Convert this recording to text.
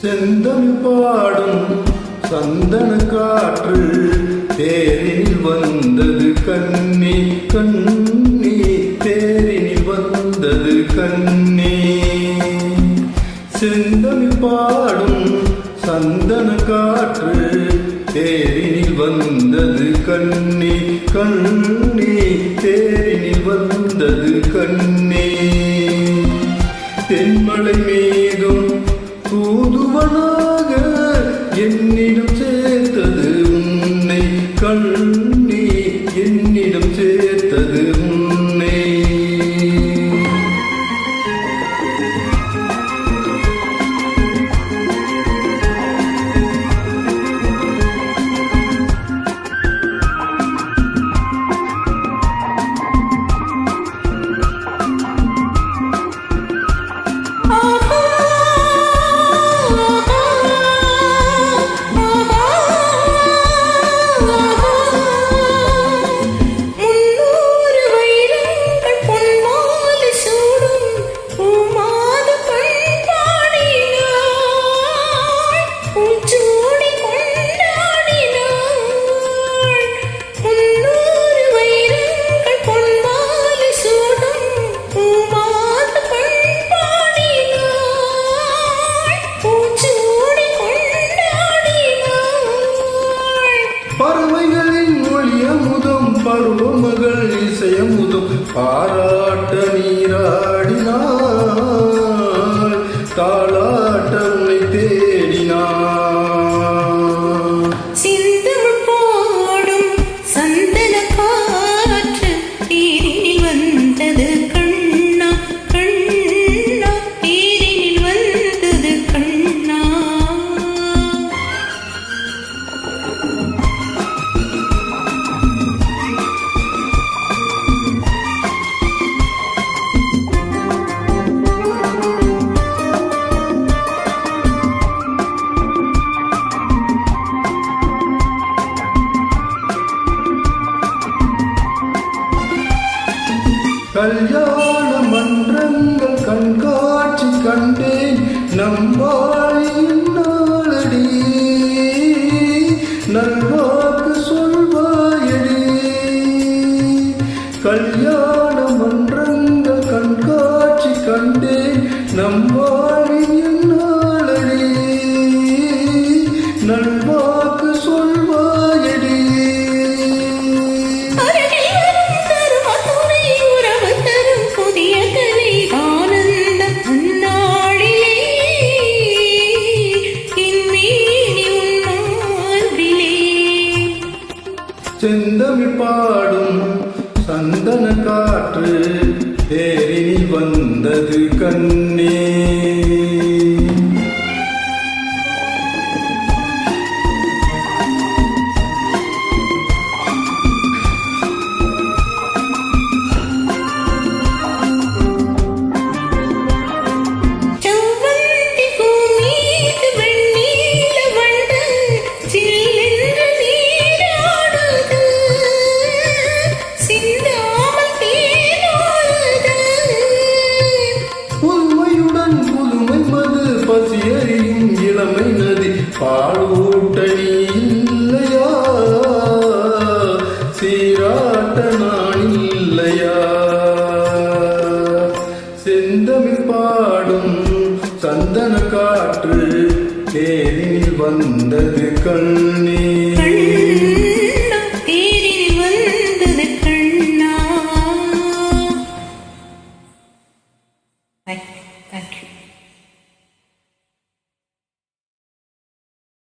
செந்தமிழ் பாடும் சந்தன காற்று தேரில் வந்தது கண்ணி கண்ணி தேரில் வந்தது கண்ணி. செந்தமிழ் பாடும் சந்தன காற்று தேரில் வந்தது கண்ணி கண்ணி தேரில் வந்தது கண்ணி. தென்மலை மீதும் தூதுவனாக என்னிடம் சேர்த்தது உன்னை கண்ணி என்னிடம் சேர்த்தது உன்னை. பறவைகளின் மொழியமுதம் பருவமகள் இசையமுதம் பாராட்ட நீராடினாள் தாளாட்ட உன்னை தேடினாள். சிந்தமிழ் பாடும் சந்தன காற்று தேரில் வந்தது கண்ணா கண்ணா தேரில் வந்தது கண்ணா. கல்யாண மன்றங்கள் கண்காட்சி கண்டேன் நம்பாளியின் நாளடி நல்வாக்கு சொல்வாயடி. கல்யாண மன்றங்கள் கண்காட்சி கண்டேன் நம்பாளியின் நாளடி நல்வாக்கு சொல்வாயடி. செந்தமிழ் பாடும் சந்தன காற்று தேரில் வந்தது கண்ணே. பசியறியும் இளமை நதி பாலூட்ட நீ இல்லையா சீராட்ட நான் இல்லையா. செந்தமிழ் பாடும் சந்தன காற்று தேரில் வந்தது கண்ணே.